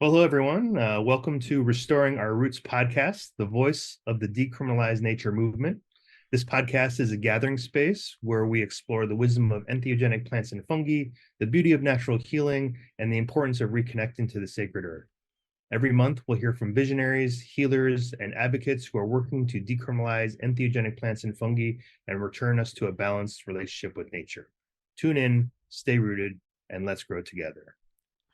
Well, hello, everyone. Welcome to Restoring Our Roots podcast, the voice of the Decriminalize Nature movement. This podcast is a gathering space where we explore the wisdom of entheogenic plants and fungi, the beauty of natural healing, and the importance of reconnecting to the sacred earth. Every month, we'll hear from visionaries, healers, and advocates who are working to decriminalize entheogenic plants and fungi and return us to a balanced relationship with nature. Tune in, stay rooted, and let's grow together.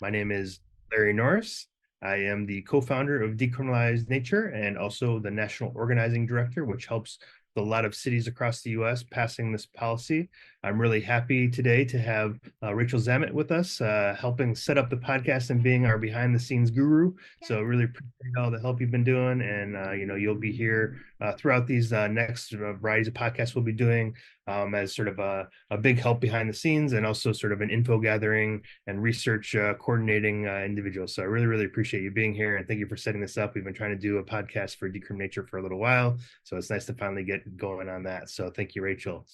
My name is Larry Norris. I am the co-founder of Decriminalize Nature and also the national organizing director, which helps a lot of cities across the U.S. passing this policy. I'm really happy today to have Rachel Zamet with us, helping set up the podcast and being our behind-the-scenes guru. So really appreciate all the help you've been doing, and you'll be here throughout these next varieties of podcasts we'll be doing as sort of a big help behind the scenes, and also sort of an info gathering and research coordinating individual. So I really, really appreciate you being here, and thank you for setting this up. We've been trying to do a podcast for Decriminalize Nature for a little while, so it's nice to finally get going on that. So thank you, Rachel.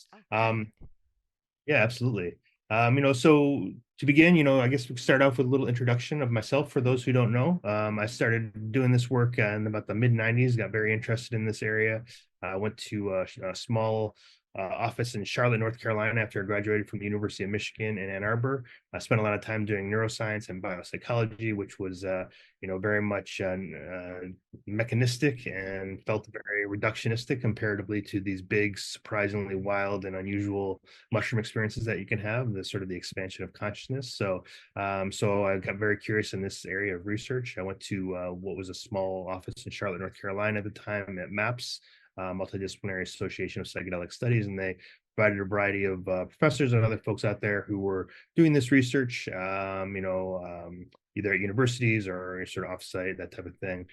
Yeah, absolutely. So to begin, I guess we start off with a little introduction of myself for those who don't know. I started doing this work in about the mid 90s, got very interested in this area. I went to a small office in Charlotte, North Carolina after I graduated from the University of Michigan in Ann Arbor. I spent a lot of time doing neuroscience and biopsychology, which was, very much mechanistic and felt very reductionistic comparatively to these big, surprisingly wild and unusual mushroom experiences that you can have, the sort of the expansion of consciousness. So I got very curious in this area of research. I went to what was a small office in Charlotte, North Carolina at the time at MAPS, Multidisciplinary Association of Psychedelic Studies, and they provided a variety of professors and other folks out there who were doing this research, either at universities or sort of offsite, that type of thing.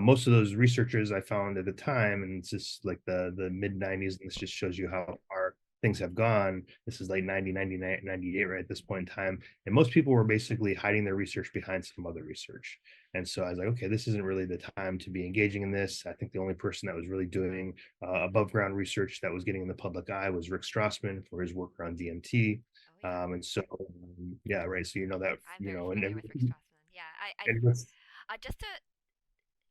Most of those researchers I found at the time, and it's just like the mid 90s, and this just shows you how far things have gone. This is like 90, 99, 98 right at this point in time. And most people were basically hiding their research behind some other research. And so I was like, okay, this isn't really the time to be engaging in this. I think the only person that was really doing above ground research that was getting in the public eye was Rick Strassman for his work around DMT. And so, yeah, right. So, that, I'm very familiar with Rick Strassman. Yeah, just to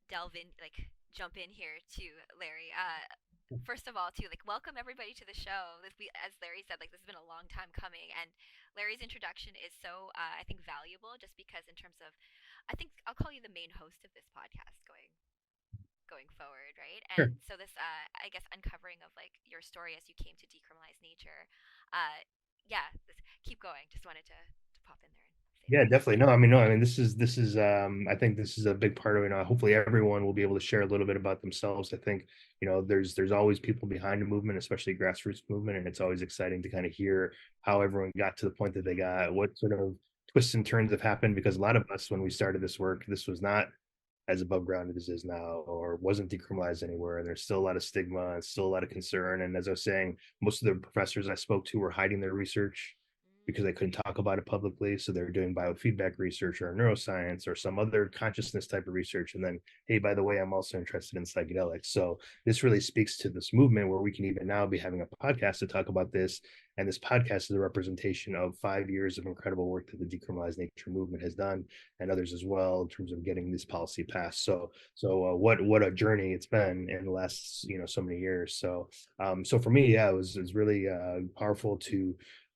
delve in, like jump in here too, Larry. First of all, too, like welcome everybody to the show. As Larry said, like this has been a long time coming, and Larry's introduction is so, I think, valuable, just because in terms of, I think I'll call you the main host of this podcast going forward, right? sure. And so this, I guess, uncovering of like your story as you came to decriminalize nature. Yeah, keep going. Just wanted to pop in there and say Yeah, that. definitely. No, I mean, no, I mean, this is I think this is a big part of it. Hopefully everyone will be able to share a little bit about themselves. I think, there's always people behind a movement, especially grassroots movement, and it's always exciting to kind of hear how everyone got to the point that they got, what sort of twists and turns have happened, because a lot of us, when we started this work, this was not as above ground as it is now, or wasn't decriminalized anywhere. And there's still a lot of stigma and still a lot of concern. And as I was saying, most of the professors I spoke to were hiding their research because they couldn't talk about it publicly. So they're doing biofeedback research or neuroscience or some other consciousness type of research. And then, hey, by the way, I'm also interested in psychedelics. So this really speaks to this movement where we can even now be having a podcast to talk about this. And this podcast is a representation of 5 years of incredible work that the Decriminalize Nature movement has done, and others as well, in terms of getting this policy passed. So what a journey it's been in the last so many years. So for me, yeah, it was really powerful to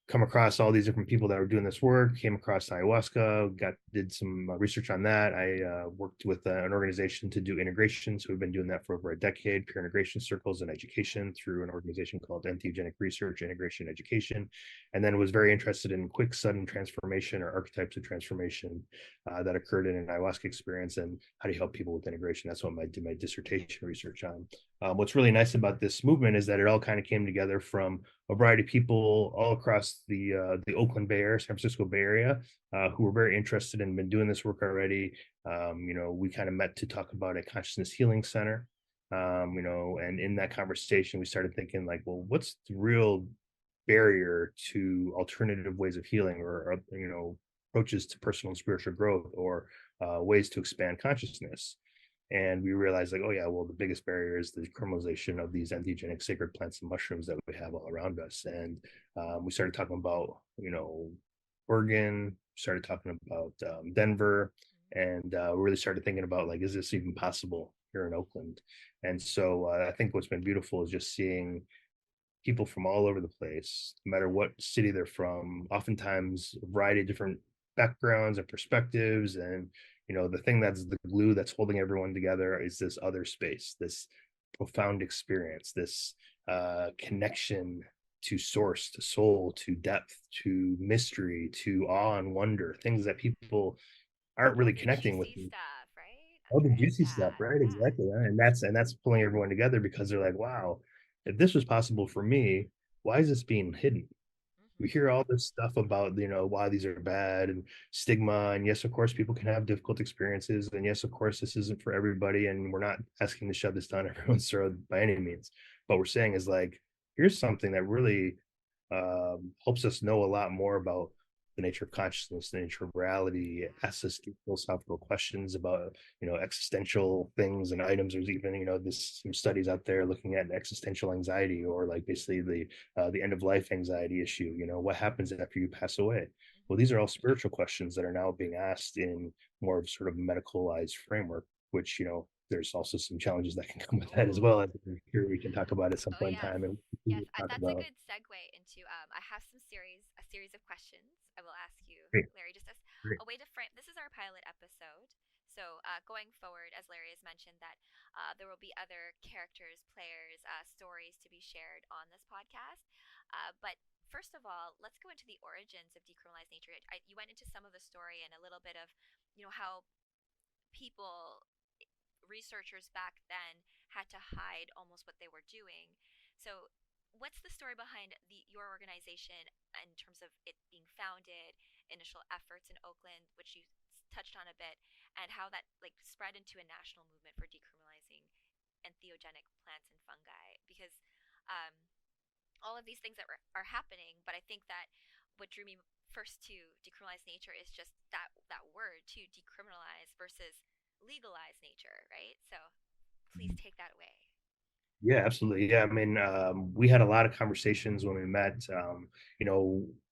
come across all these different people that were doing this work. Came across ayahuasca, did some research on that. I worked with an organization to do integration, so we've been doing that for over a decade, peer integration circles and education through an organization called Entheogenic Research, Integration, Education, and then was very interested in quick, sudden transformation or archetypes of transformation that occurred in an ayahuasca experience, and how do you help people with integration. That's what I did my dissertation research on. What's really nice about this movement is that it all kind of came together from a variety of people all across the Oakland Bay Area, San Francisco Bay Area, who were very interested and been doing this work already. We kind of met to talk about a consciousness healing center. And in that conversation, we started thinking like, well, what's the real barrier to alternative ways of healing, or approaches to personal and spiritual growth, or ways to expand consciousness? And we realized like, oh yeah, well, the biggest barrier is the criminalization of these entheogenic sacred plants and mushrooms that we have all around us. And we started talking about Oregon, started talking about Denver, and we really started thinking about like, is this even possible here in Oakland? And so I think what's been beautiful is just seeing people from all over the place, no matter what city they're from, oftentimes a variety of different backgrounds and perspectives. And, the thing that's the glue that's holding everyone together is this other space, this profound experience, this connection to source, to soul, to depth, to mystery, to awe and wonder, things that people aren't All really the connecting with. juicy stuff, right? All the Okay, juicy stuff, yeah, right? yeah. Exactly. Right? And that's pulling everyone together because they're like, wow, if this was possible for me, why is this being hidden? We Mm-hmm. hear all this stuff about, why these are bad and stigma. And yes, of course, people can have difficult experiences. And yes, of course, this isn't for everybody. And we're not asking to shove this down everyone's throat by any means. But we're saying is like, here's something that really helps us know a lot more about the nature of consciousness, the nature of reality, asks us deep philosophical questions about, existential things and items. There's even, this some studies out there looking at existential anxiety, or like basically the end of life anxiety issue. What happens after you pass away? Well, these are all spiritual questions that are now being asked in more of sort of medicalized framework, which, there's also some challenges that can come with that as Oh, well. I'm sure we can talk about at some oh point in yes, time and yes. talk That's a about. good segue into. I have a series of questions I will ask you, Great, Larry, just as great. a way to frame. This is our pilot episode, so going forward, as Larry has mentioned, that there will be other characters, players, stories to be shared on this podcast. But first of all, let's go into the origins of decriminalized nature. You went into some of the story and a little bit of, how people researchers back then had to hide almost what they were doing. So, what's the story behind your organization in terms of it being founded, initial efforts in Oakland, which you touched on a bit, and how that like spread into a national movement for decriminalizing entheogenic plants and fungi? Because um, all of these things are happening, but I think that what drew me first to decriminalize nature is just that word to decriminalize versus legalize nature, right? So please take that away. Yeah, absolutely. Yeah, I mean, we had a lot of conversations when we met.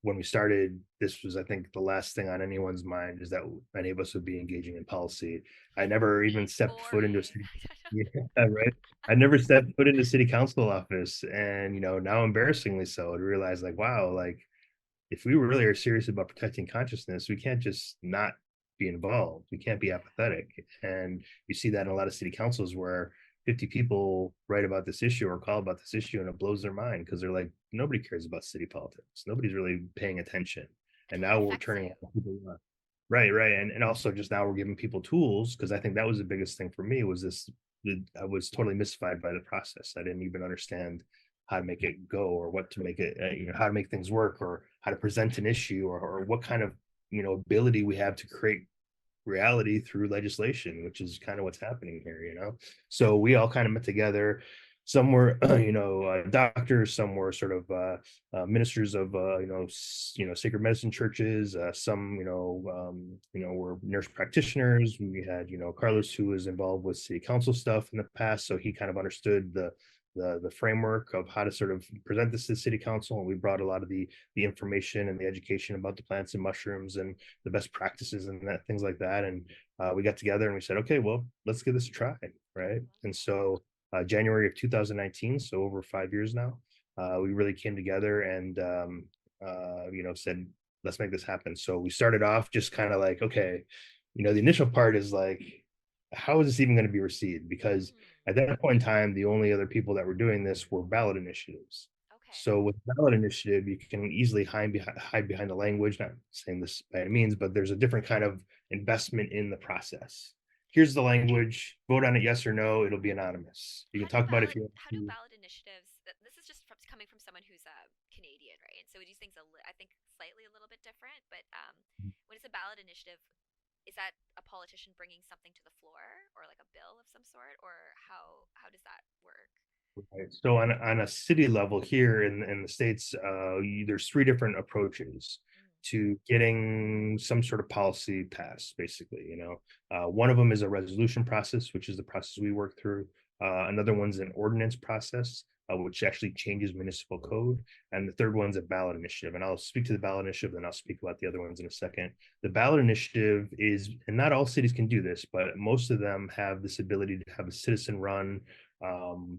When we started, this was, I think, the last thing on anyone's mind is that many of us would be engaging in policy. I never even stepped foot into a Boring. city. Yeah, right. I never stepped foot into city council office, and now embarrassingly so, to realize like, wow, like if we really are serious about protecting consciousness, we can't just not be involved. We can't be apathetic. And you see that in a lot of city councils where 50 people write about this issue or call about this issue, and it blows their mind because they're like, nobody cares about city politics. Nobody's really paying attention. And Until it now we're affects turning you. people on. Right, right. And also just now we're giving people tools, because I think that was the biggest thing for me was this. I was totally mystified by the process. I didn't even understand how to make it go, or what to make it, how to make things work, or how to present an issue, or what kind of, ability we have to create reality through legislation, which is kind of what's happening here. So we all kind of met together. Some were, doctors. Some were sort of ministers of, sacred medicine churches. Some, were nurse practitioners. We had, Carlos, who was involved with city council stuff in the past, so he kind of understood the framework of how to sort of present this to the city council, and we brought a lot of the information and the education about the plants and mushrooms and the best practices and things like that. And we got together and we said, okay, well, let's give this a try, right? And so January of 2019, so over 5 years now, we really came together and said, let's make this happen. So we started off just kind of like, okay, the initial part is like, how is this even going to be received? Because Mm, at that point in time, the only other people that were doing this were ballot initiatives. okay. So with ballot initiative, you can easily hide behind the language. Not saying this by any means, but there's a different kind of investment in the process. Here's the language. Vote on it, yes or no. It'll be anonymous. You can talk about if you want How do to. ballot initiatives? This is just coming from someone who's Canadian, right? So these things I think slightly a little bit different. But when it's a ballot initiative, is that a politician bringing something to the floor, or like a bill of some sort, or how does that work? Right. So on a city level here in the States, there's three different approaches Mm, to getting some sort of policy passed, basically. One of them is a resolution process, which is the process we work through. Another one's an ordinance process. which actually changes municipal code. And the third one's a ballot initiative. And I'll speak to the ballot initiative, then I'll speak about the other ones in a second. The ballot initiative is, and not all cities can do this, but most of them have this ability to have a citizen run um,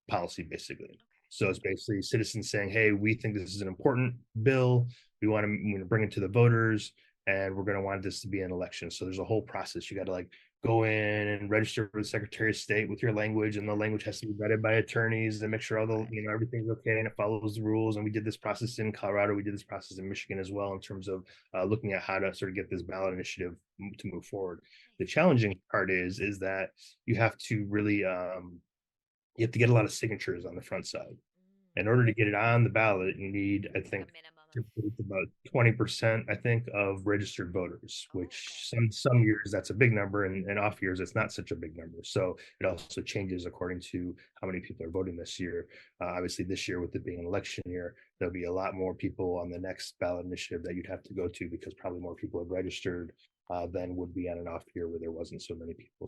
policy, basically. So it's basically citizens saying, hey, we think this is an important bill. We want to bring it to the voters, and we're going to want this to be an election. So there's a whole process. You got to like go in and register with the Secretary of State with your language, and the language has to be vetted by attorneys and make sure all the, everything's okay and it follows the rules. And we did this process in Colorado. We did this process in Michigan as well in terms of looking at how to sort of get this ballot initiative to move forward. The challenging part is that you have to really you have to get a lot of signatures on the front side. In order to get it on the ballot, you need, I think, it's about 20%, I think, of registered voters, which some years that's a big number, and off years it's not such a big number. So it also changes according to how many people are voting this year. Obviously, this year with it being an election year, there'll be a lot more people on the next ballot initiative that you'd have to go to because probably more people have registered than would be on an off year where there wasn't so many people.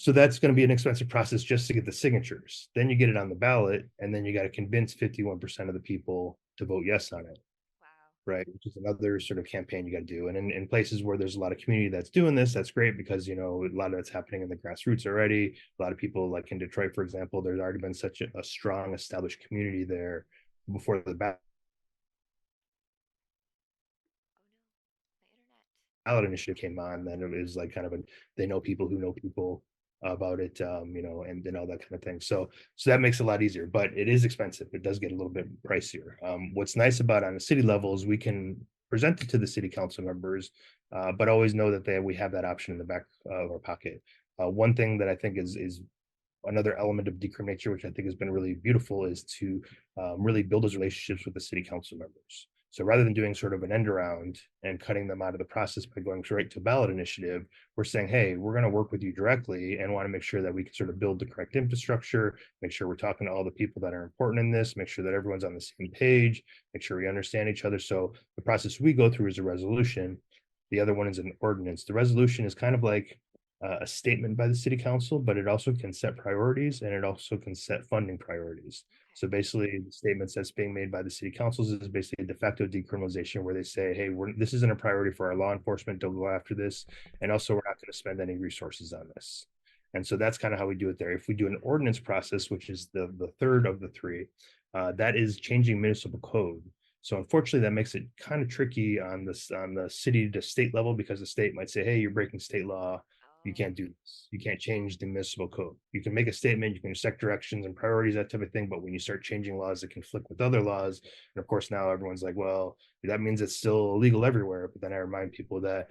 So that's going to be an expensive process just to get the signatures. Then you get it on the ballot, and then you got to convince 51% of the people to vote yes on it. Wow. Right, which is another sort of campaign you got to do. And in places where there's a lot of community that's doing this, that's great because a lot of it's happening in the grassroots already. A lot of people, like in Detroit, for example, there's already been such a strong established community there before the ballot Oh no, my internet. initiative came on. Then it was like kind of they know people who know people about it, and all that kind of thing. So that makes it a lot easier, but it is expensive. It does get a little bit pricier. What's nice about on the city level is we can present it to the city council members, but always know that we have that option in the back of our pocket. One thing that I think is another element of Decriminalize, which I think has been really beautiful, is to really build those relationships with the city council members. So rather than doing sort of an end around and cutting them out of the process by going straight to ballot initiative, we're saying, hey, we're going to work with you directly and want to make sure that we can sort of build the correct infrastructure, make sure we're talking to all the people that are important in this, make sure that everyone's on the same page, make sure we understand each other. So the process we go through is a resolution. The other one is an ordinance. The resolution is kind of like a statement by the city council, but it also can set priorities and it also can set funding priorities. So basically, the statements that's being made by the city councils is basically a de facto decriminalization where they say, hey, this isn't a priority for our law enforcement, don't go after this. And also, we're not going to spend any resources on this. And so that's kind of how we do it there. If we do an ordinance process, which is the third of the three, that is changing municipal code. So unfortunately, that makes it kind of tricky on the city to state level because the state might say, hey, you're breaking state law. You can't do this. You can't change the municipal code. You can make a statement, you can set directions and priorities, that type of thing. But when you start changing laws that conflict with other laws, and of course now everyone's like, well, that means it's still illegal everywhere. But then I remind people that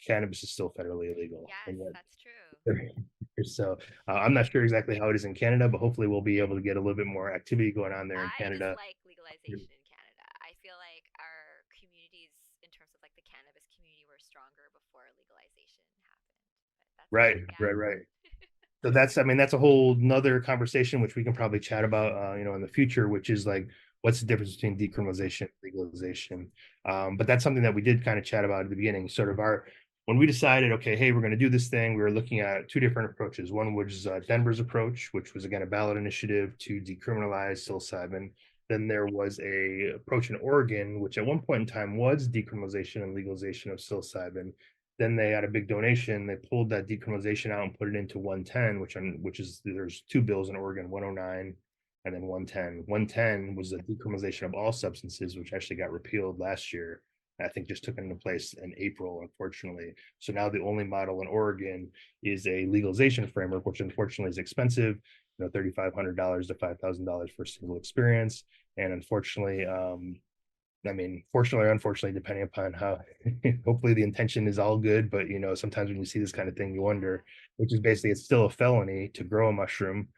cannabis is still federally illegal. Yes, And yet, that's true. so I'm not sure exactly how it is in Canada, but hopefully we'll be able to get a little bit more activity going on there in I just Canada. like legalization in Canada. I feel like our communities, in terms of like the cannabis community, were stronger before legalization happened. But that's Right, yeah. right, right. So that's a whole nother conversation which we can probably chat about in the future, which is like what's the difference between decriminalization and legalization. But that's something that we did kind of chat about at the beginning. Sort of when we decided, okay, hey, we're going to do this thing, we were looking at two different approaches. One was Denver's approach, which was again a ballot initiative to decriminalize psilocybin. Then there was a approach in Oregon, which at one point in time was decriminalization and legalization of psilocybin. Then they had a big donation. They pulled that decriminalization out and put it into 110, which is there's two bills in Oregon, 109 and then 110. 110 was the decriminalization of all substances, which actually got repealed last year. I think just took into place in April, unfortunately. So now the only model in Oregon is a legalization framework, which unfortunately is expensive, $3,500 to $5,000 for a single experience. And unfortunately, fortunately or unfortunately, depending upon how, hopefully the intention is all good, but sometimes when you see this kind of thing, you wonder, which is basically it's still a felony to grow a mushroom,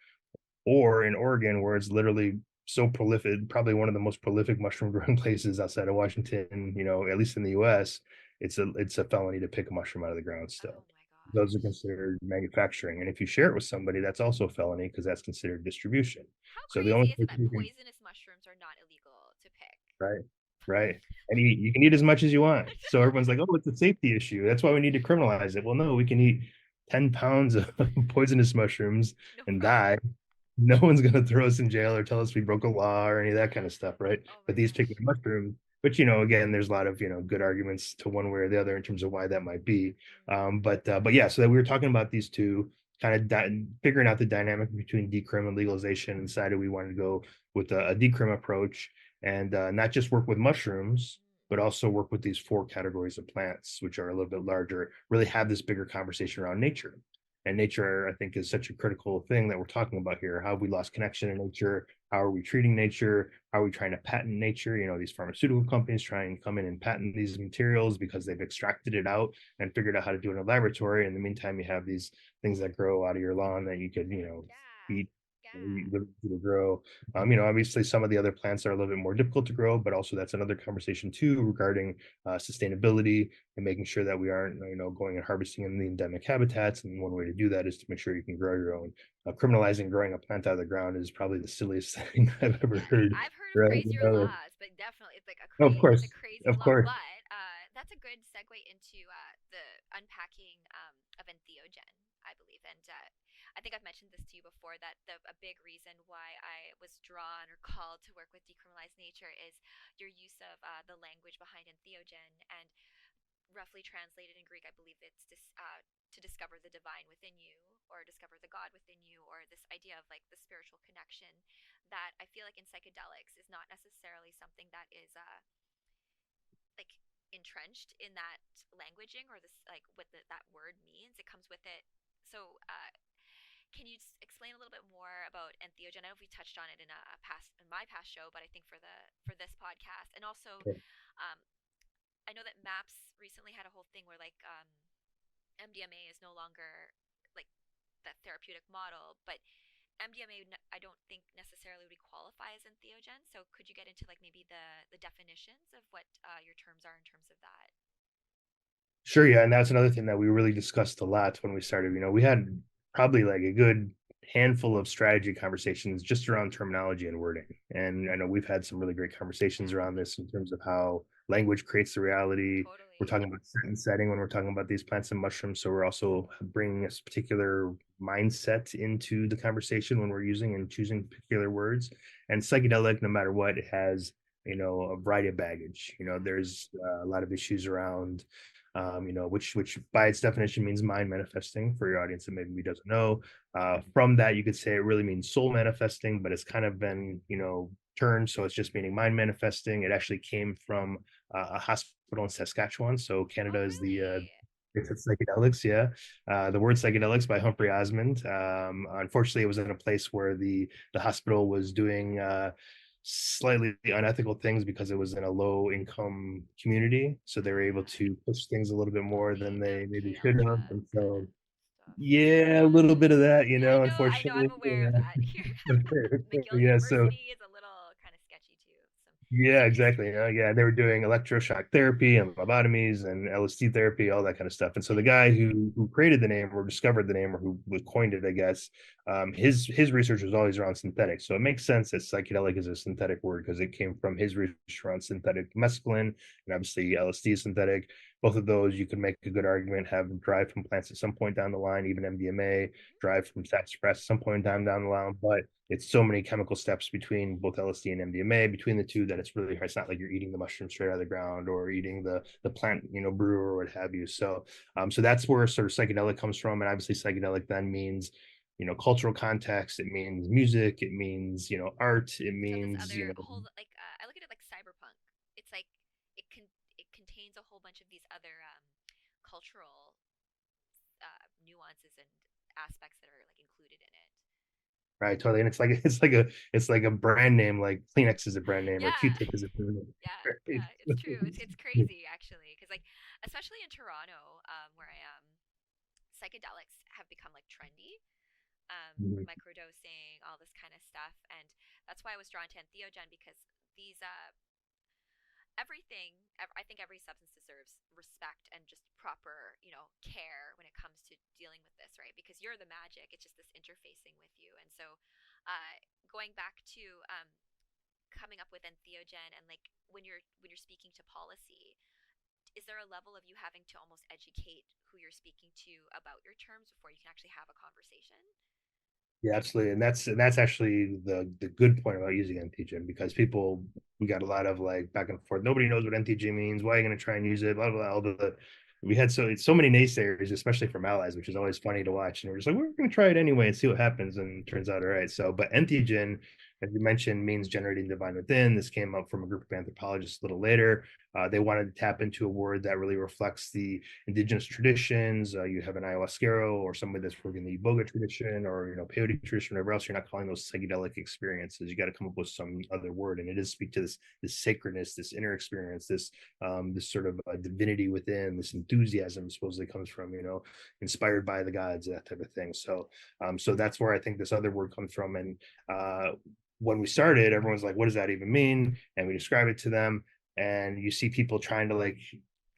or in Oregon, where it's literally so prolific, probably one of the most prolific mushroom growing places outside of Washington, at least in the US, it's a felony to pick a mushroom out of the ground Oh still. my Those are gosh. considered manufacturing. And if you share it with somebody, that's also a felony because that's considered distribution. How So the only crazy is it place that you can poisonous mushrooms are not illegal to pick? Right. Right. And you can eat as much as you want. So everyone's like, oh, it's a safety issue. That's why we need to criminalize it. Well, no, we can eat 10 pounds of poisonous mushrooms No and die. problem. no one's going to throw us in jail or tell us we broke a law or any of that kind of stuff, right? Oh my But these gosh. particular mushrooms, which again, there's a lot of good arguments to one way or the other in terms of why that might be. But yeah, so that we were talking about these two, kind of figuring out the dynamic between decrim and legalization, and decided we wanted to go with a decrim approach and not just work with mushrooms, but also work with these four categories of plants, which are a little bit larger. Really have this bigger conversation around nature. And nature, I think, is such a critical thing that we're talking about here. How have we lost connection in nature? How are we treating nature? How are we trying to patent nature? These pharmaceutical companies try and come in and patent these materials because they've extracted it out and figured out how to do it in a laboratory. In the meantime, you have these things that grow out of your lawn that you could, Yeah. eat, Yeah. to grow. Obviously some of the other plants are a little bit more difficult to grow, but also that's another conversation too regarding sustainability and making sure that we aren't, going and harvesting in the endemic habitats. And one way to do that is to make sure you can grow your own. Criminalizing growing a plant out of the ground is probably the silliest thing I've ever Yeah, heard. I've heard of Right? crazier laws, but definitely it's like Of it's a course, crazy of law. course. But that's a good segue into the unpacking of entheogen, I believe. And I think I've mentioned this to you before that a big reason why I was drawn or called to work with Decriminalize Nature is your use of the language behind entheogen. And roughly translated in Greek, I believe it's to discover the divine within you, or discover the God within you, or this idea of like the spiritual connection that I feel like in psychedelics is not necessarily something that is like entrenched in that languaging or this like what that word means. It comes with it. So can you explain a little bit more about entheogen? I know we touched on it in my past show, but I think for this podcast, and also um, I know that MAPS recently had a whole thing where like MDMA is no longer like that therapeutic model, but MDMA I don't think necessarily would qualify as entheogen. So could you get into like maybe the definitions of what your terms are in terms of that? Sure, yeah, and that's another thing that we really discussed a lot when we started. We had probably like a good handful of strategy conversations just around terminology and wording. And I know we've had some really great conversations Yeah, around this in terms of how language creates the reality. We're totally. talking about set and setting when we're talking about these plants and mushrooms. So we're also bringing this particular mindset into the conversation when we're using and choosing particular words. And psychedelic, no matter what, it has a variety of baggage. Yeah. There's a lot of issues around which by its definition means mind manifesting for your audience that maybe doesn't know. From that, you could say it really means soul manifesting, but it's kind of been, turned. So it's just meaning mind manifesting. It actually came from a hospital in Saskatchewan. So Oh, Canada is really? it's psychedelics, yeah. The word psychedelics by Humphrey Osmond. Unfortunately, it was in a place where the hospital was doing slightly unethical things because it was in a low income community. So they were able Yeah. to push things a little bit more The than they maybe MK should have. Ultra And kind so, of stuff. yeah, a little bit of that, Yeah, I know, unfortunately. I'm aware of that here. Yeah. McGill Yeah. So, University is a little kind of sketchy too. yeah, Some exactly. history. Yeah, they were doing electroshock therapy and lobotomies and LSD therapy, all that kind of stuff. And so the Yikes. guy who created the name or discovered the name or who coined it, I guess, his research was always around synthetics. So it makes sense that psychedelic is a synthetic word because it came from his research around synthetic mescaline and obviously LSD is synthetic. Both of those you can make a good argument have derived from plants at some point down the line, even MDMA Hmm. derived from sassafras at some point down the line. But it's so many chemical steps between both LSD and MDMA between the two that it's really hard. It's not like you're eating the mushroom straight out of the ground or eating the plant, brew or what have you. So that's where sort of psychedelic comes from. And obviously psychedelic then means, cultural context. It means music. It means, art. It So this means, other whole like I look at it like cyberpunk. It's like it contains a whole bunch of these other cultural nuances and aspects that are like included in it. right, totally. And it's like a brand name, like Kleenex is a brand name or Yeah. Q-tip is a brand name. Yeah, Right? yeah, it's true. It's crazy actually, because like especially in Toronto, where I am, psychedelics have become like trendy. Microdosing, all this kind of stuff, and that's why I was drawn to entheogen because these everything I think every substance deserves respect and just proper care when it comes to dealing with this, right? Because you're the magic, it's just this interfacing with you. And so uh, going back to coming up with entheogen and like when you're speaking to policy, is there a level of you having to almost educate who you're speaking to about your terms before you can actually have a conversation? Yeah, absolutely. And that's actually the good point about using entheogen, because people, we got a lot of like back and forth. Nobody knows what entheogen means. Why are you going to try and use it? Blah blah blah. All we had so many naysayers, especially from allies, which is always funny to watch. And we're just like, we're going to try it anyway and see what happens. And it turns out all right. So, but entheogen, as you mentioned, means generating divine within. This came up from a group of anthropologists a little later. They wanted to tap into a word that really reflects the indigenous traditions. You have an ayahuasquero or somebody that's working the Iboga tradition, or peyote tradition, whatever else. You're not calling those psychedelic experiences. You got to come up with some other word, and it is speak to this sacredness, this inner experience, this sort of divinity within, this enthusiasm supposedly comes from, inspired by the gods, that type of thing. So that's where I think this other word comes from. And when we started, everyone's like, "What does that even mean?" And we describe it to them, and you see people trying to like,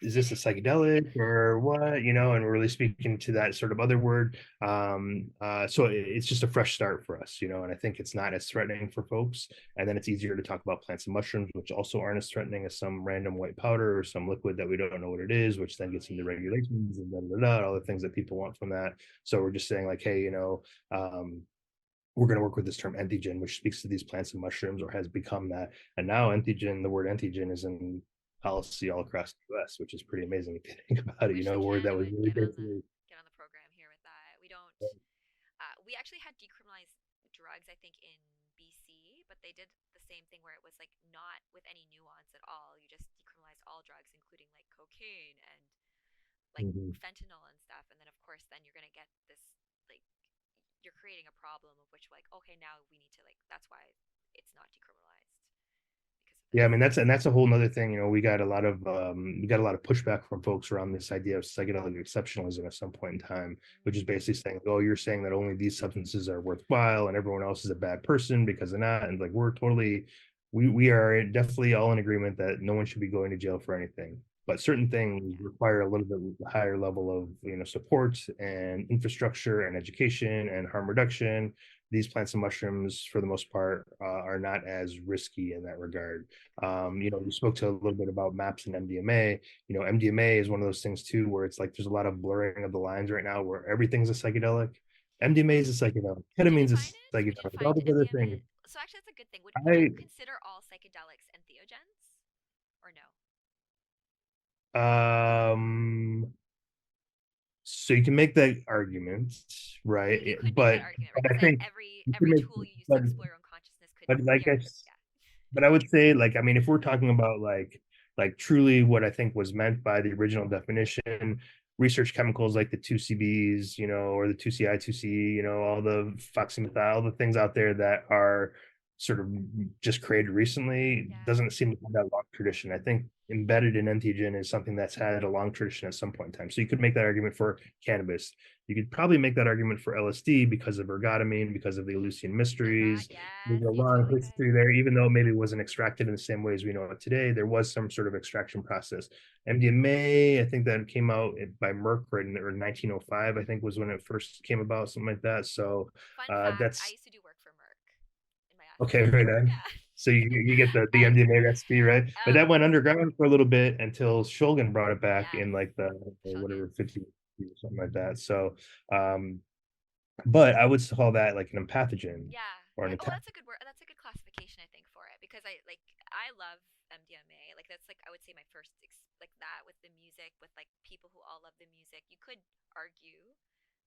is this a psychedelic or what, and we're really speaking to that sort of other word. So it's just a fresh start for us, and I think it's not as threatening for folks. And then it's easier to talk about plants and mushrooms, which also aren't as threatening as some random white powder or some liquid that we don't know what it is, which then gets into Totally. regulations and all the things that people want from that. So we're just saying like, hey, we're going to work with this term entheogen, which speaks to these plants and mushrooms, or has become that. And now entheogen, the word entheogen, is in policy all across the US, which is pretty amazing if you think about I it. wish A word that was Canada would really basically. get on the program here with that. We don't. We actually had decriminalized drugs, I think, in BC, but they did the same thing where it was like not with any nuance at all. You just decriminalized all drugs, including like cocaine and like Mhm. fentanyl and stuff. And then of course, then you're gonna get this like you're creating a problem of which like okay now we need to like that's why it's not decriminalized because of Yeah, I this. mean that's a whole nother thing. We got a lot of pushback from folks around this idea of psychedelic exceptionalism at some point in time, which is Mm, basically saying, oh, you're saying that only these substances are worthwhile and everyone else is a bad person because of that. And like we are definitely all in agreement that no one should be going to jail for anything. But certain things yeah. require a little bit higher level of support and infrastructure and education and harm reduction. These plants and mushrooms, for the most part, are not as risky in that regard. You Yeah. spoke to a little bit about MAPS and MDMA. MDMA is one of those things too, where it's like there's a lot of blurring of the lines right now, where everything's a psychedelic. MDMA is a psychedelic. Did you Ketamine's find it? a Did you psychedelic. All find these other MDMA? things. So actually, that's a good thing. Would you I consider all psychedelics entheogens or no? So you can make that argument, right? You could make that But argument, right? but Because I think you can every make, tool you use to but explore your own consciousness could but like be I yeah. but I would say, like, I mean, if we're talking about like truly what I think was meant by the original definition, research chemicals like the 2CBs, or the 2CI, 2C, all the foxymethyl, the things out there that are sort of just created recently, Yeah. doesn't seem to have that long tradition. I think embedded in entheogen is something that's had a long tradition at some point in time. So you could make that argument for cannabis. You could probably make that argument for LSD because of ergotamine, because of the Eleusinian mysteries. There's Yes, a you lot of totally could. history there, even though maybe it wasn't extracted in the same way as we know it today. There was some sort of extraction process. MDMA, I think that came out by Merck in 1905, I think was when it first came about, something like that. So Fun fact, I that's used to do work for Merck in my okay, academic right career. on. Yeah. So you get the I MDMA recipe, right? But oh, that went underground for a little bit until Shulgin brought it back yes. in like the whatever Shulgins. 50 or something like that. So but I would call that like an empathogen Yeah, or yeah. an Oh, attack. that's a good word. That's a good classification, I think, for it because I love MDMA. Like that's like I would say my first like that with the music with like people who all love the music. You could argue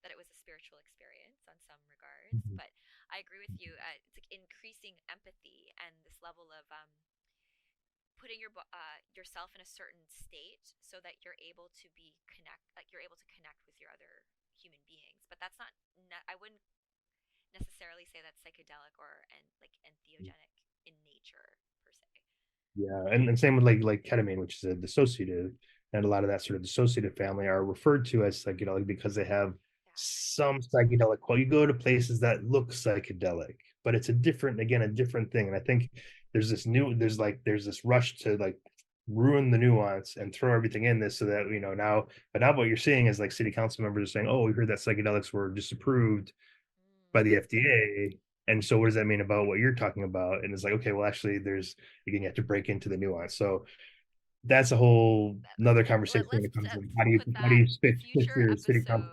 that it was a spiritual experience on some regards, but I agree with you. It's like increasing empathy and this level of putting yourself in a certain state so that you're able to be connect like you're able to connect with your other human beings. But that's not I wouldn't necessarily say that's psychedelic or and like entheogenic in nature per se. Yeah, and same with like ketamine, which is a dissociative, and a lot of that sort of dissociative family are referred to as psychedelic because they have Yeah. some psychedelic. Well, you go to places that look psychedelic, but it's a different thing. And I think there's this rush to like ruin the nuance and throw everything in this so that now what you're seeing is like city council members are saying, oh, we heard that psychedelics were disapproved by Mm. the FDA. And so what does that mean about what you're talking about? And it's like, okay, well, actually, again, you have to break into the nuance. So that's a whole another conversation when Let's it comes to put how do that you pitch future your city episode. council.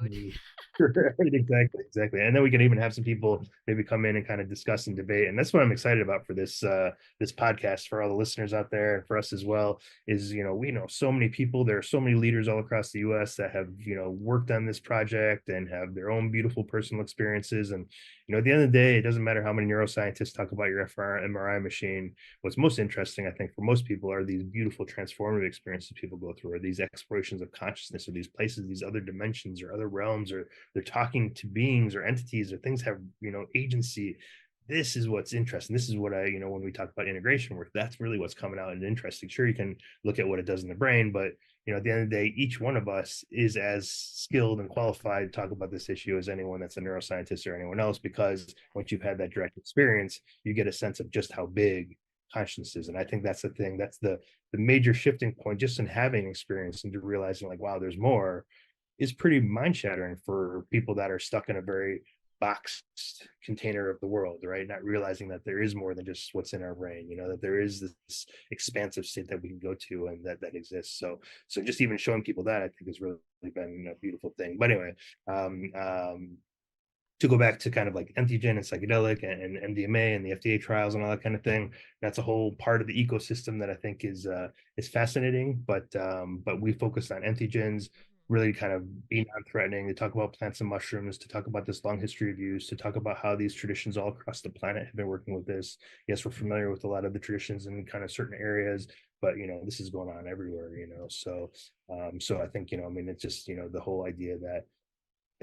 Right, exactly. And then we can even have some people maybe come in and kind of discuss and debate. And that's what I'm excited about for this podcast for all the listeners out there and for us as well, is we know so many people. There are so many leaders all across the US that have, worked on this project and have their own beautiful personal experiences. And at the end of the day, it doesn't matter how many neuroscientists talk about your MRI machine. What's most interesting, I think, for most people are these beautiful transformative experiences people go through, or these explorations of consciousness, or these places, these other dimensions or other realms, or they're talking to beings or entities or things have, agency. This is what's interesting. This is what when we talk about integration work, that's really what's coming out and interesting. Sure, you can look at what it does in the brain, but at the end of the day, each one of us is as skilled and qualified to talk about this issue as anyone that's a neuroscientist or anyone else, because once you've had that direct experience, you get a sense of just how big consciousness is. And I think that's the thing, that's the major shifting point, just in having experience and realizing like, wow, there's more, is pretty mind shattering for people that are stuck in a very boxed container of the world, right? Not realizing that there is more than just what's in our brain, that there is this expansive state that we can go to and that exists. So just even showing people that, I think has really been a beautiful thing. But anyway, um, um, to go back to kind of like entheogen and psychedelic and MDMA and the FDA trials and all that kind of thing. That's a whole part of the ecosystem that I think is fascinating. But we focus on entheogens, really kind of be non-threatening, to talk about plants and mushrooms, to talk about this long history of use, to talk about how these traditions all across the planet have been working with this. Yes, we're familiar with a lot of the traditions in kind of certain areas, but this is going on everywhere. So I think I mean, it's just the whole idea that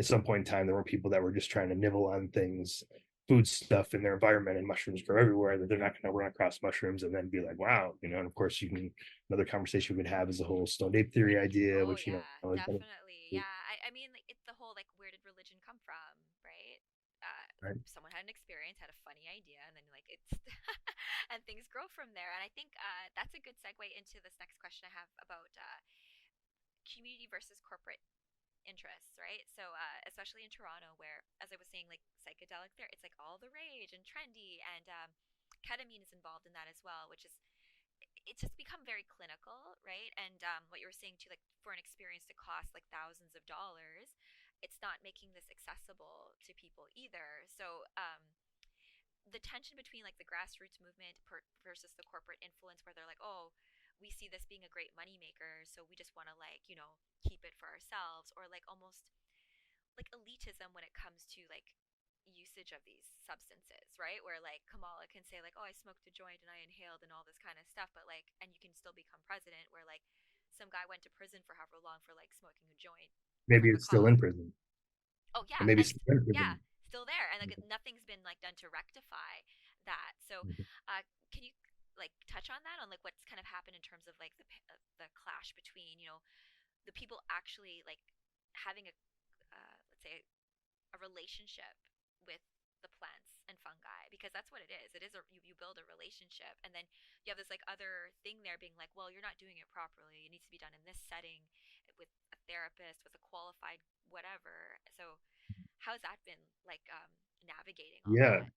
at some point in time there were people that were just trying to nibble on things, food stuff in their environment, and mushrooms grow everywhere, that they're not going to run across mushrooms and then be like, wow. And of course, you can, another conversation we could have is the whole stoned ape theory idea, Oh which yeah, is kind definitely. Yeah, I mean, like, it's the whole like, where did religion come from, right? right. Someone had an experience, had a funny idea, and then like it's and things grow from there. And I think that's a good segue into this next question I have about community versus corporate interests, right? So, especially in Toronto, where, as I was saying, like psychedelic there, it's like all the rage and trendy, and ketamine is involved in that as well, which is, it's just become very clinical, right? And what you were saying too, like for an experience that costs like thousands of dollars, it's not making this accessible to people either. So, the tension between like the grassroots movement versus the corporate influence, where they're like, oh, we see this being a great moneymaker, so we just want to, like, keep it for ourselves, or like almost like elitism when it comes to like usage of these substances, right? Where like Kamala can say like, "Oh, I smoked a joint and I inhaled and all this kind of stuff," but like, and you can still become president. Where like some guy went to prison for however long for like smoking a joint Maybe from a it's still in cop. prison, Oh or yeah, maybe and it's still in yeah, prison. still there, and like nothing's been like done to rectify that. So, can you like touch on that, on like what's kind of happened in terms of like the clash between the people actually like having a let's say a relationship with the plants and fungi, because that's what it is. It is you build a relationship, and then you have this like other thing there being like, well, you're not doing it properly. It needs to be done in this setting with a therapist, with a qualified whatever. So how's that been like, navigating all Yeah. that?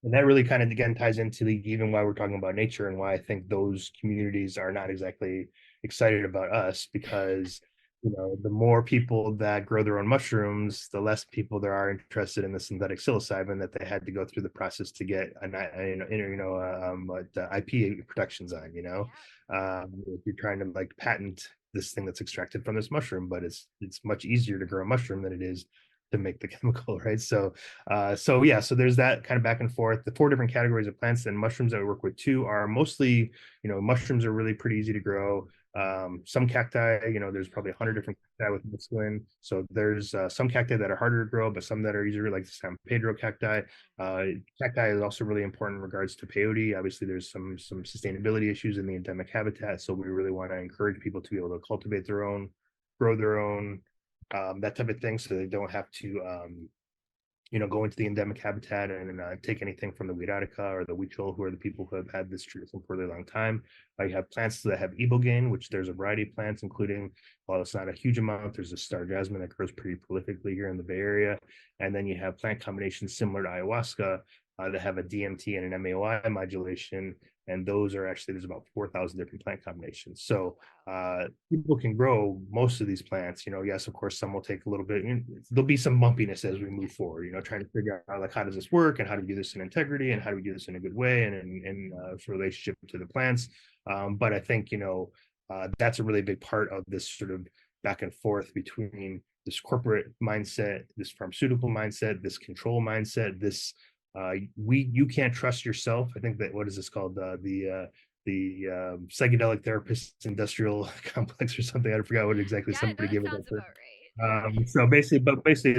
And that really kind of again ties into even why we're talking about nature and why I think those communities are not exactly excited about us, because the more people that grow their own mushrooms, the less people there are interested in the synthetic psilocybin that they had to go through the process to get IP protections on. Yeah. If you're trying to like patent this thing that's extracted from this mushroom, but it's much easier to grow a mushroom than it is to make the chemical, right? So yeah, so there's that kind of back and forth. The four different categories of plants and mushrooms that we work with too are mostly, mushrooms are really pretty easy to grow. Some cacti, there's probably 100 Yeah. different cacti with mescaline. So there's some cacti that are harder to grow, but some that are easier, like the San Pedro cacti. Uh, Cacti is also really important in regards to peyote. Obviously, there's some sustainability issues in the endemic habitat, so we really want to encourage people to be able to cultivate their own, grow their own, that type of thing, so they don't have to go into the endemic habitat and take anything from the Wiratica or the Huichol, who are the people who have had this tradition for a really long time. You have plants that have ibogaine, which there's a variety of plants, including, while it's not a huge amount, there's a star jasmine that grows pretty prolifically here in the Bay Area. And then you have plant combinations similar to ayahuasca, that have a DMT and an MAOI modulation, and those are actually there's about 4,000 different plant combinations. Oh So wow. people can grow most of these plants. Yes, of course, some will take a little bit. There'll be some bumpiness as we move Yes. forward. Trying to figure out like how does this work and how do we do this in integrity and how do we do this in a good way and in relationship to the plants. But I think that's a really big part of this sort of back and forth between this corporate mindset, this pharmaceutical mindset, this control mindset, this you can't trust yourself. I think that what is this called psychedelic therapist industrial complex or something. I forgot what exactly Yeah, no, somebody that gave it sounds up for. about right. So basically,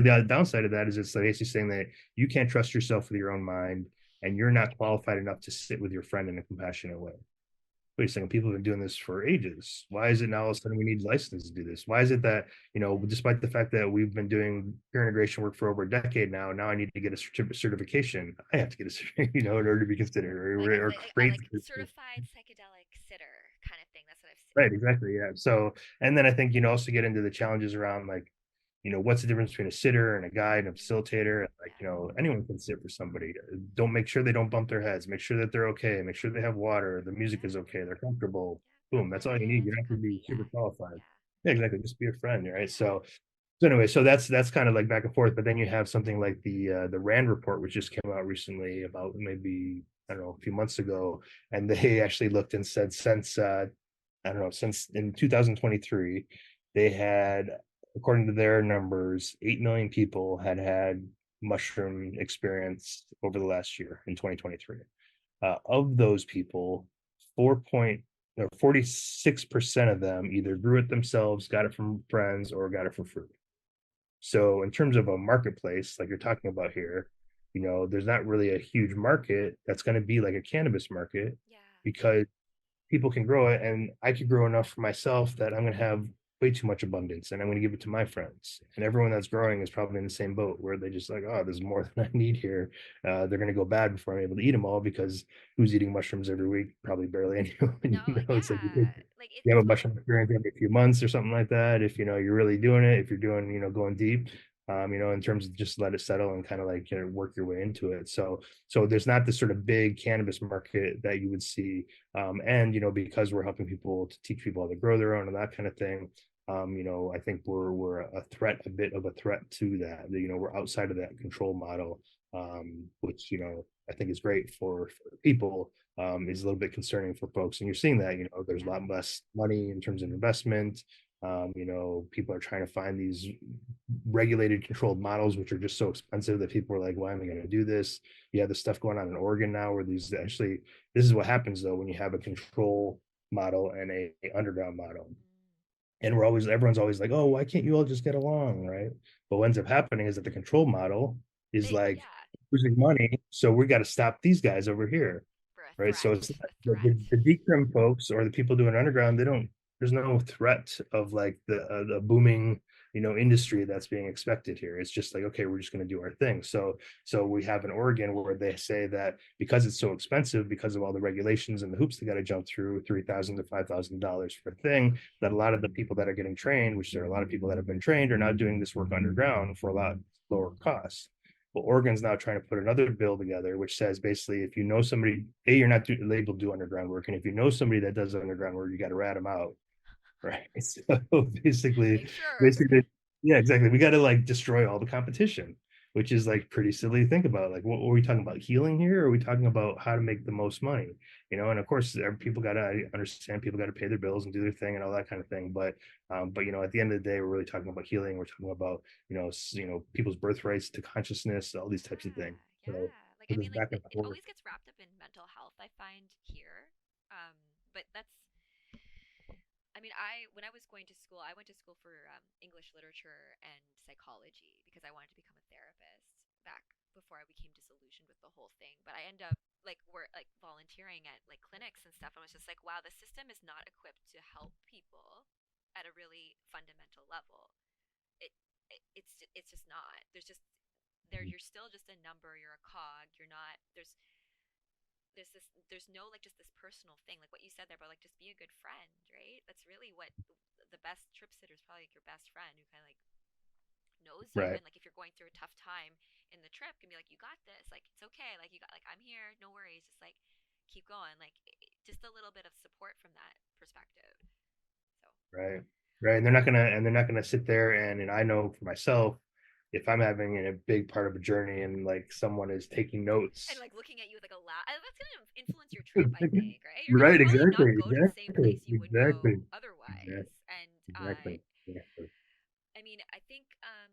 the downside of that is it's basically saying that you can't trust yourself with your own mind, and you're not qualified enough to sit with your friend in a compassionate way. Wait a second, people have been doing this for ages. Why is it now all of a sudden we need license to do this? Why is it that, despite the fact that we've been doing peer integration work for over a decade now I need to get a certification. I have to get a in order to be considered Like or create. like certified psychedelic sitter kind of thing. That's what I've seen. Right, exactly. Yeah. So, and then I think, also get into the challenges around like, what's the difference between a sitter and a guide and a facilitator? Like, Yeah. anyone can sit for somebody. Don't make sure they don't bump their heads. Make sure that they're okay. Make sure they have water. The music is Yeah. okay. They're comfortable. Yeah. Boom. That's all you need. Appropriate. You don't You're have to be comfy. super Yeah. qualified. Yeah. Yeah, exactly. Just be a friend, right? Yeah. So anyway, so that's kind of like back and forth. But then you have something like the Rand report, which just came out recently, about maybe I don't know a few months ago, and they actually looked and said since I don't know, since in 2023, they had, according to their numbers, 8 million people had mushroom experience over the last year in 2023. Of those people, 46% of them either grew it themselves, got it from friends, or got it for free. So, in terms of a marketplace, like you're talking about here, there's not really a huge market that's going to be like a cannabis market Yeah. because people can grow it and I could grow enough for myself that I'm going to have way too much abundance and I'm going to give it to my friends. And everyone that's growing is probably in the same boat where they just like, oh, there's more than I need here. They're going to go bad before I'm able to eat them all because who's eating mushrooms every week? Probably barely anyone. No. It's like Yeah. Like you it's have a what. mushroom experience every few months or something like that. If you're really doing it, if you're doing, going deep, in terms of just let it settle and kind of like work your way into it. So there's not this sort of big cannabis market that you would see and because we're helping people to teach people how to grow their own and that kind of thing. I think we're a bit of a threat to that. We're outside of that control model, which I think is great for people. Is a little bit concerning for folks, and you're seeing that there's a Yeah. lot less money in terms of investment. People are trying to find these regulated, controlled models, which are just so expensive that people are like, "Why am I going to do this?" You have this stuff going on in Oregon now, where these actually this is what happens though when you have a control model and a underground model. And everyone's always like, oh, why can't you all just get along, right? But what ends up happening is that the control model is They. like Yeah. losing money, so we got to stop these guys over here, For a right? So threat. it's not, A threat. the decrim folks or the people doing underground, they don't. There's no threat of like the booming industry that's being expected here. It's just like, okay, we're just going to do our thing. So we have in Oregon where they say that because it's so expensive, because of all the regulations and the hoops they got to jump through, $3,000 to $5,000 for a thing, that a lot of the people that are getting trained, which there are a lot of people that have been trained, are now doing this work underground for a lot lower costs. Well, Oregon's now trying to put another bill together, which says basically, if you know somebody, you're not labeled do underground work, and if you know somebody that does underground work, you got to rat them out, right? So basically, Make sure. basically, yeah, exactly. We got to like destroy all the competition, which is like pretty silly to think about. Like, what are we talking about? Healing here? Or are we talking about how to make the most money? And of course, people got to understand. People got to pay their bills and do their thing and all that kind of thing. But at the end of the day, we're really talking about healing. We're talking about people's birthrights to consciousness, all these types of Yeah. things. So Yeah. Like I this mean, like back and it forth. always gets wrapped up in mental health. I find here. But that's. I mean, I when I was going to school, I went to school for English literature and psychology because I wanted to become a therapist back before I became disillusioned with the whole thing. But I ended up like volunteering at like clinics and stuff, and was just like, wow, the system is not equipped to help people at a really fundamental level. It, it's just not. There's just there you're still just a number. You're a cog. You're not. There's no like just this personal thing like what you said there about like just be a good friend, right? That's really what the best trip sitter is, probably like your best friend who kind of like knows you, Right. and like if you're going through a tough time in the trip, can be like, you got this, like it's okay, like you got, like I'm here, no worries, just like keep going, like just a little bit of support from that perspective. So Right. Right. And they're not gonna sit there and I know for myself, if I'm having a big part of a journey and like someone is taking and notes. like looking at you with like a laugh, that's gonna influence your trip, I think, right? You're gonna Right, probably exactly, not go to the same exactly, place you would exactly, go otherwise. exactly, And exactly, exactly. I mean, I think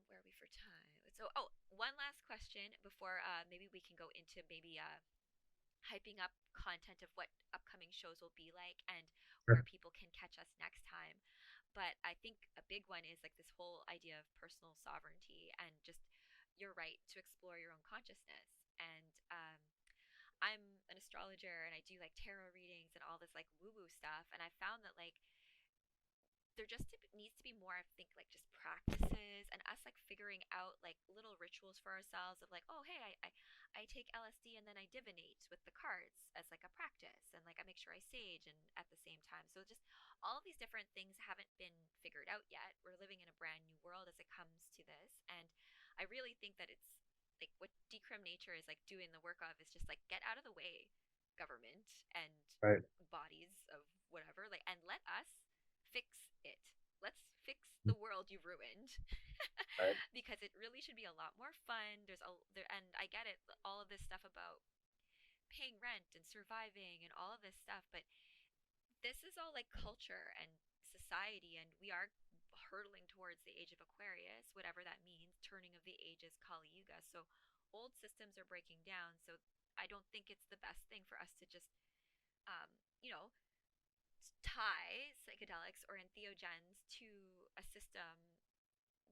where are we for time? So oh, one last question before maybe we can go into maybe hyping up content of what upcoming shows will be like and where Sure. people can catch us next time. But I think a big one is like this whole idea of personal sovereignty and just your right to explore your own consciousness. And I'm an astrologer and I do like tarot readings and all this like woo woo stuff. And I found that like there just needs to be more, I think, like just practices and us like figuring out like little rituals for ourselves of like, oh hey, I take LSD and then I divinate with the cards as like a practice, and like I make sure I sage and at the same time. So just all of these different things haven't been figured out yet. We're living in a brand new world as it comes to this, and I really think that it's like what Decrim Nature is like doing the work of is just like get out of the way, government and Right, bodies of whatever, like, and let us fix it. Let's fix the world you've ruined. right, Because it really should be a lot more fun. There's a there, and I get it, all of this stuff about paying rent and surviving and all of this stuff, but this is all like culture and society, and we are hurtling towards the age of Aquarius, whatever that means, turning of the ages, Kali Yuga. So old systems are breaking down. So I don't think it's the best thing for us to just um, you know, tie psychedelics or entheogens to a system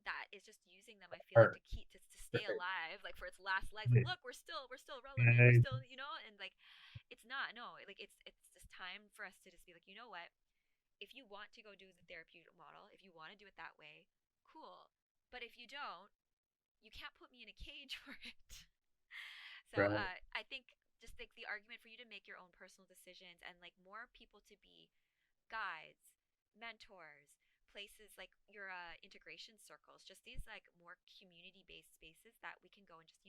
that is just using them, I feel like, right, to keep to stay right, alive, like for its last legs, like right, look, we're still relevant, we're right, still, and like it's not, no, like it's just time for us to just be like, you know what, if you want to go do the therapeutic model, if you want to do it that way, cool, but if you don't, you can't put me in a cage for it. So right, I think just like the argument for you to make your own personal decisions and like more people to be guides, mentors, places like your integration circles, just these like more community based spaces that we can go and just,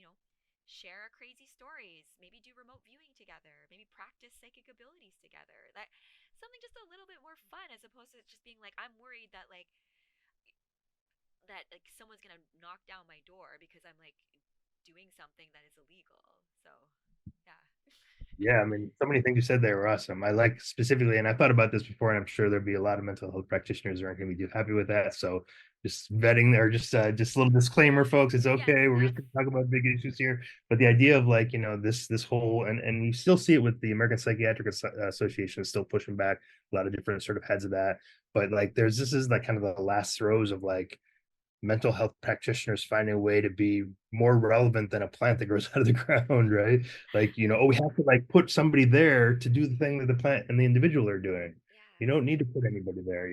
share our crazy stories, maybe do remote viewing together, maybe practice psychic abilities together. That something just a little bit more fun as opposed to just being like, I'm worried that like someone's gonna knock down my door because I'm like doing something that is illegal. So yeah. Yeah, I mean, so many things you said there were awesome. I like specifically, and I thought about this before, and I'm sure there'd be a lot of mental health practitioners who aren't going to be too happy with that. So, just vetting there, just a little disclaimer, folks. It's Yes, okay. We're yes. just going to talk about big issues here, but the idea of like this whole and you still see it with the American Psychiatric Association is still pushing back a lot of different sort of heads of that. But like, this is like kind of the last throes of like mental health practitioners finding a way to be more relevant than a plant that grows out of the ground, right? Like, oh, we have to like put somebody there to do the thing that the plant and the individual are doing. You Yes. don't need to put anybody there,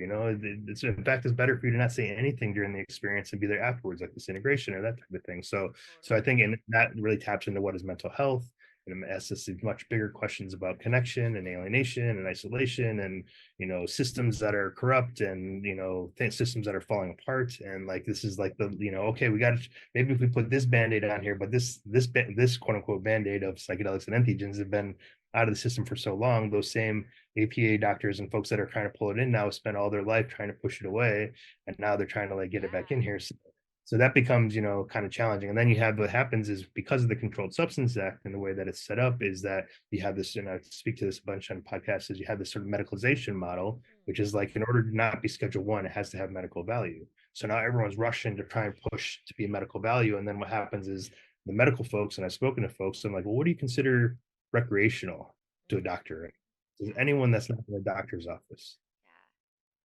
It's in fact, it's better for you to not say anything during the experience and be there afterwards, like this integration or that type of thing. So I Totally. think and that really taps into what is mental health and asks us much bigger questions about connection and alienation and isolation and systems that are corrupt and systems that are falling apart, and like this is like the okay, we got maybe if we put this band-aid on here, but this quote unquote band-aid of psychedelics and entheogens have been out of the system for so long. Those same APA doctors and folks that are trying to pull it in now spend all their life trying to push it away, and now they're trying to like get it back in Yeah. here. So that becomes kind of challenging. And then you have what happens is because of the Controlled Substance Act and the way that it's set up is that you have this, and I speak to this a bunch on podcasts, is you have this sort of medicalization model, Mm. which is like in order to not be Schedule 1, it has to have medical value. So now everyone's rushing to try and push to be a medical value. And then what happens is the medical folks, and I've spoken to folks, I'm like, well, what do you consider recreational to a Mm. doctor? Does Yeah. anyone that's not in a doctor's office? Yeah.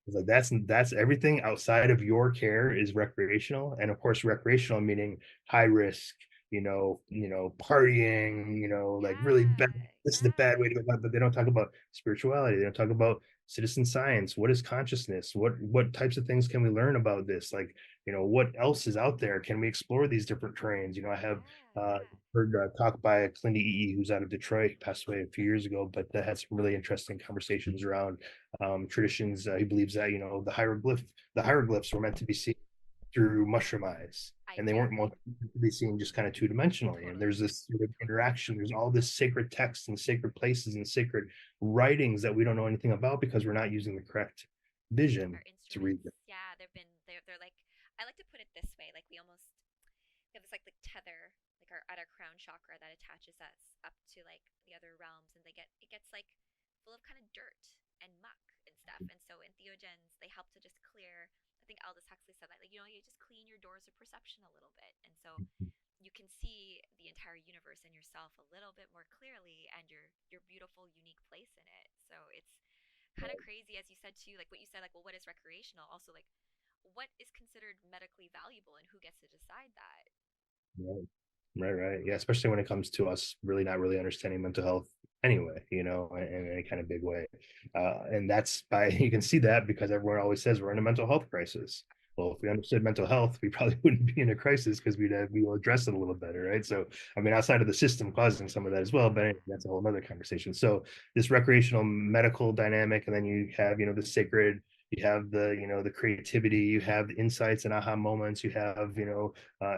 It's like that's everything outside of your care is recreational, and of course, recreational meaning high risk, partying, like really bad. Yeah. This is the bad way to go about it, but they don't talk about spirituality. They don't talk about citizen science. What is consciousness? What types of things can we learn about this? Like, what else is out there? Can we explore these different terrains? I have Yeah. uh, Yeah. heard talk by Clint E. who's out of Detroit, passed away a few years ago, but that had some really interesting conversations around traditions. He believes that the hieroglyphs were meant to be seen. through mushroom eyes, I and they do. weren't meant to be seen just kind of two-dimensionally. And Totally. there's this sort of Totally. interaction. There's all this sacred text and sacred places and sacred writings that we don't know anything about because we're not using the correct vision Our to read instruments, them. yeah, they're like, I like to put it this way, like we have this like tether, like our at our crown chakra that attaches us up to like the other realms, and it gets like full of kind of dirt and muck and stuff. And so entheogens, they help to just clear. I think Aldous Huxley said that, like, you just clean your doors of perception a little bit, and so you can see the entire universe and yourself a little bit more clearly, and your beautiful unique place in it. So it's kind of crazy, as you said too, like what you said, like, well, what is recreational, also like what is considered medically valuable and who gets to decide that. Right. Right, right. Yeah, especially when it comes to us really not really understanding mental health anyway, in any kind of big way. And that's by, you can see that because everyone always says we're in a mental health crisis. Well, if we understood mental health, we probably wouldn't be in a crisis because we will address it a little better, right? So, I mean, outside of the system causing some of that as well, but anyway, that's a whole other conversation. So, this recreational medical dynamic, and then you have, the sacred, you have the creativity, you have the insights and aha moments, you have,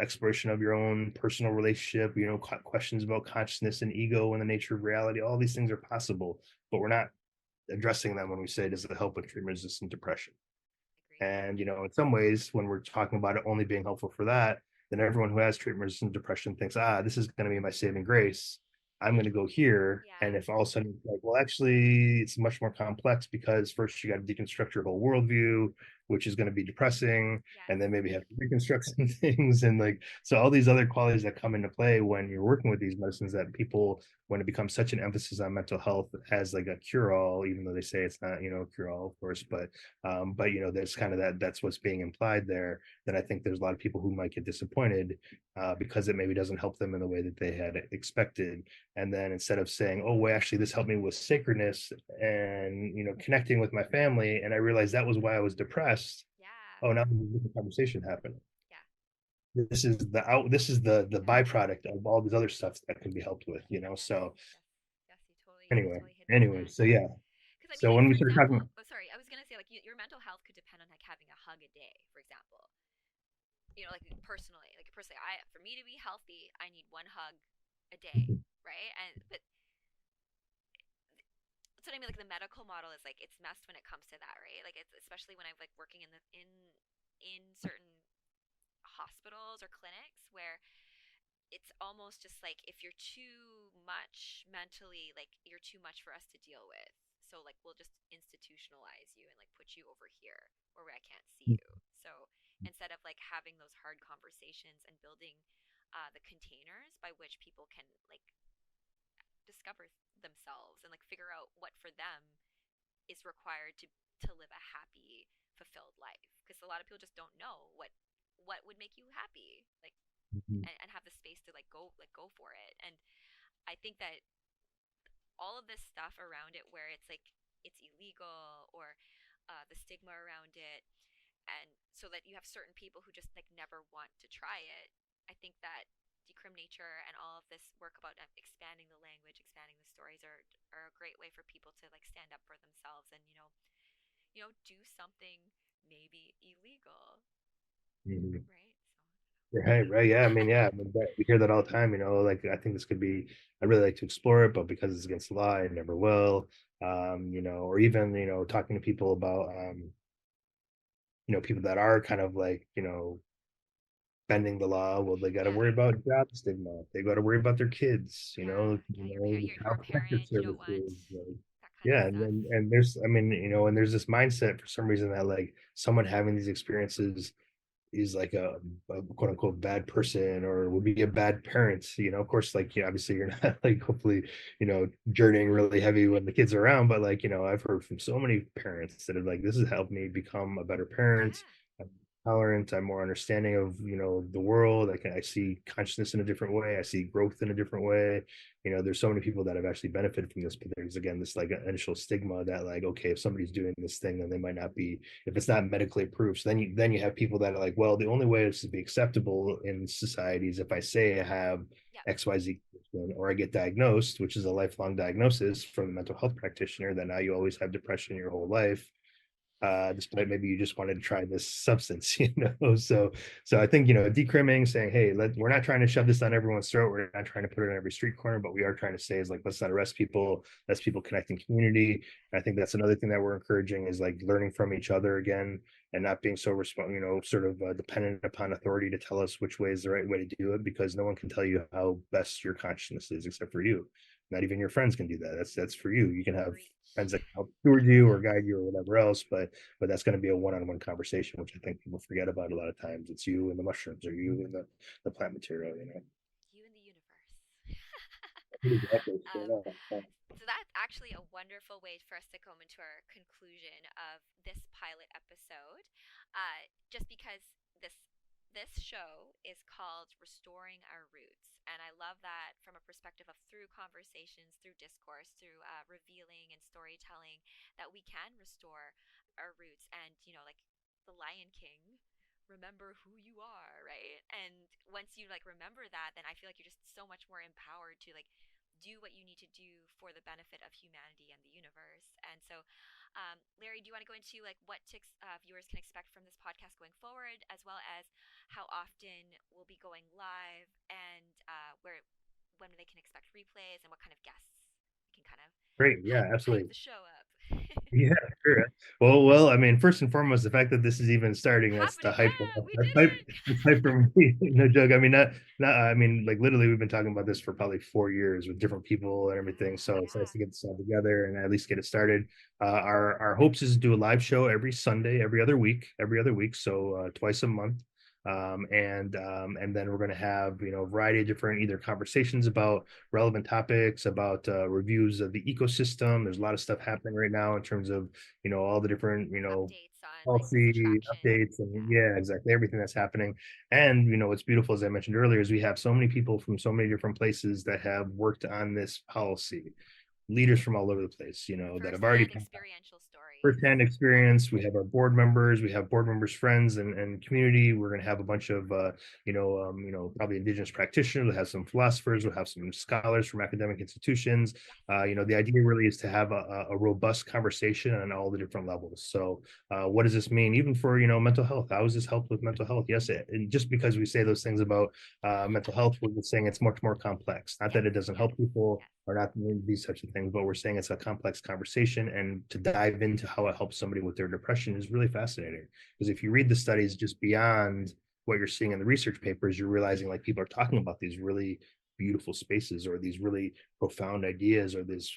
exploration of your own personal relationship, questions about consciousness and ego and the nature of reality. All these things are possible, but we're not addressing them when we say, does it help with treatment resistant depression? Agreed. And, in some ways, when we're talking about it only being helpful for that, then everyone who has treatment resistant depression thinks, this is going to be my saving grace. I'm going to go here. Yeah. And if all of a sudden it's like, well, actually, it's much more complex because first you got to deconstruct your whole worldview, which is going to be depressing, Yes. and then maybe have to reconstruct some things. And like, so all these other qualities that come into play when you're working with these medicines that people, when it becomes such an emphasis on mental health as like a cure all, even though they say it's not, a cure all, of course, but there's kind of that's what's being implied there. Then I think there's a lot of people who might get disappointed because it maybe doesn't help them in the way that they had expected. And then instead of saying, oh, well, actually, this helped me with sacredness and connecting with my family, and I realized that was why I was depressed. Yeah. Oh, now the conversation happened. Yeah. This is the Yes. byproduct of all this other stuff that can be helped with. Yes. So Yes. Yes. You anyway, totally hit it on that. so yeah. Because I mean, So like, when we for started talking, example, oh sorry, I was gonna say, like, your mental health could depend on like having a hug a day, for example. Like personally, I for me to be healthy, I need one hug a day, right? And but that's what I mean. Like, the medical model is like, it's messed when it comes to that, right? Like, it's especially when I'm like working in certain hospitals or clinics where it's almost just like, if you're too much mentally, like, you're too much for us to deal with. So like, we'll just institutionalize you and like put you over here where I can't see you. So instead of like having those hard conversations and building the containers by which people can like discover themselves and like figure out what for them is required to live a happy, fulfilled life. Because a lot of people just don't know what would make you happy, like, and have the space to like go for it. And I think that all of this stuff around it, where it's like it's illegal, or the stigma around it, and so that you have certain people who just like never want to try it. I think that Decrim Nature and all of this work about expanding the language, expanding the stories, are a great way for people to like stand up for themselves, and do something maybe illegal, Mhm. right? Right, right. Yeah. I mean, yeah, I mean, we hear that all the time, like I think this could be, I really like to explore it, but because it's against the law, I never will. Or even, talking to people about, people that are kind of like, bending the law. Well, they got to Yeah. worry about job stigma. They got to worry about their kids, Yeah, yeah, you're child a protective parent, you don't want services. Like, that kind of yeah, stuff. and there's, I mean, and there's this mindset for some reason that like someone having these experiences is like a quote unquote bad person or would be a bad parent. Of course, like, obviously you're not like hopefully, journeying really heavy when the kids are around, but like, I've heard from so many parents that are like, this has helped me become a better parent. Yeah. I'm tolerant, I'm more understanding of, the world. I see consciousness in a different way. I see growth in a different way. There's so many people that have actually benefited from this, but there's again this like initial stigma that like, okay, if somebody's doing this thing, then they might not be, if it's not medically approved. So then you have people that are like, well, the only way it's to be acceptable in society is if I say I have Yeah. XYZ or I get diagnosed, which is a lifelong diagnosis from a mental health practitioner, that now you always have depression your whole life. despite maybe you just wanted to try this substance, So I think, decrimming, saying, hey, we're not trying to shove this down everyone's throat. We're not trying to put it on every street corner, but we are trying to say is like, let's not arrest people. Let's people connect in community. And I think that's another thing that we're encouraging is like learning from each other again, and not being so sort of dependent upon authority to tell us which way is the right way to do it, because no one can tell you how best your consciousness is except for you. Not even your friends can do that. That's for you. You can have friends that can help steward you or guide you or whatever else, but that's going to be a one-on-one conversation, which I think people forget about a lot of times. It's you and the mushrooms, or you and the plant material. You and the universe. Exactly. So that's actually a wonderful way for us to come into our conclusion of this pilot episode. Just because this show is called Restoring Our Roots. And I love that from a perspective of through conversations, through discourse, through revealing and storytelling, that we can restore our roots. And, like the Lion King, remember who you are, right? And once you like remember that, then I feel like you're just so much more empowered to like do what you need to do for the benefit of humanity and the universe. And so Larry, do you want to go into like what viewers can expect from this podcast going forward, as well as how often we'll be going live, and when they can expect replays, and what kind of guests we can kind of great, yeah, absolutely, hype the show up? Yeah, sure. Well, I mean, first and foremost, the fact that this is even starting, that's the Happening, hype. yeah, we That's did hype, it. that's hype for me. No joke. I mean, not. I mean, like literally, we've been talking about this for probably 4 years with different people and everything. So Yeah, it's nice yeah. to get this all together and at least get it started. Our hopes is to do a live show every Sunday, every other week, so twice a month. And then we're going to have a variety of different either conversations about relevant topics, about reviews of the ecosystem. There's a lot of stuff happening right now in terms of all the different Updates on like policy traction. updates, and Yeah. yeah, exactly, everything that's happening. And what's beautiful, as I mentioned earlier, is we have so many people from so many different places that have worked on this policy, leaders from all over the place, that have already First-hand experiential stories. firsthand experience. We have our board members, we have board members, friends, and community. We're going to have a bunch of, probably indigenous practitioners. We'll have some philosophers. We'll have some scholars from academic institutions. Yes. The idea really is to have a robust conversation on all the different levels. So, what does this mean, even for mental health? How has this helped with mental health? Yes, and just because we say those things about mental health, we're saying it's much more complex. Not that it doesn't help people, or not these types of things, but we're saying it's a complex conversation, and to dive into how it helps somebody with their depression is really fascinating. Because if you read the studies just beyond what you're seeing in the research papers, you're realizing like people are talking about these really beautiful spaces, or these really profound ideas, or these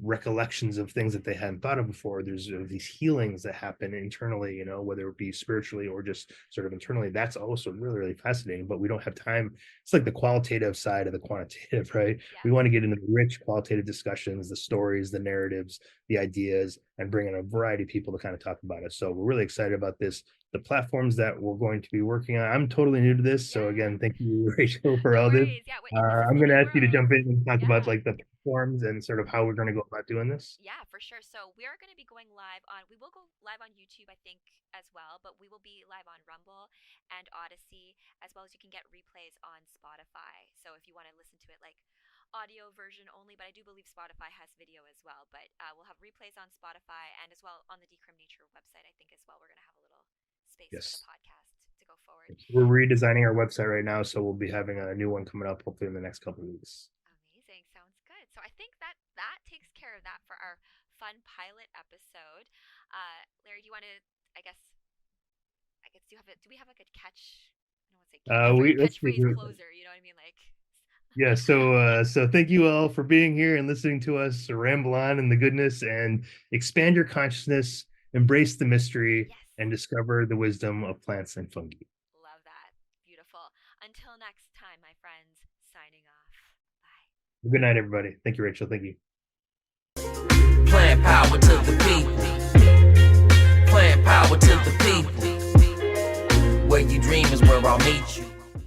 recollections of things that they hadn't thought of before. There's these healings that happen internally, whether it be spiritually or just sort of internally. That's also really, really fascinating, but we don't have time. It's like the qualitative side of the quantitative, right? We want to get into the rich qualitative discussions, the stories, the narratives, the ideas, and bring in a variety of people to kind of talk about it. So we're really excited about this. The platforms that we're going to be working on, I'm totally new to this. So again, thank you, Rachel, for No all this. worries. Yeah, this is I'm the going to new ask you to world. jump in and talk about Yeah. like the platforms and sort of how we're going to go about doing this. Yeah, for sure. So we are going to be going live on. We will go live on YouTube, I think, as well. But we will be live on Rumble and Odyssey, as well as you can get replays on Spotify. So if you want to listen to it like audio version only, but I do believe Spotify has video as well. But we'll have replays on Spotify and as well on the Decrim Nature website. I think as well we're going to have a little space for the Yes. podcast to go forward. We're redesigning our website right now, so we'll be having a new one coming up hopefully in the next couple of weeks. Amazing. Sounds good. So I think that takes care of that for our fun pilot episode. Larry, do you want to? Do we have like a catch? I don't want to say Let's catchphrase see. closer. You know what I mean? Like. Yeah, so thank you all for being here and listening to us ramble on in the goodness, and expand your consciousness, embrace the mystery, Yes. and discover the wisdom of plants and fungi. Love that. Beautiful. Until next time, my friends, signing off. Bye. Good night, everybody. Thank you, Rachel. Thank you. Plant power to the people. Plant power to the people. Where you dream is where I'll meet you.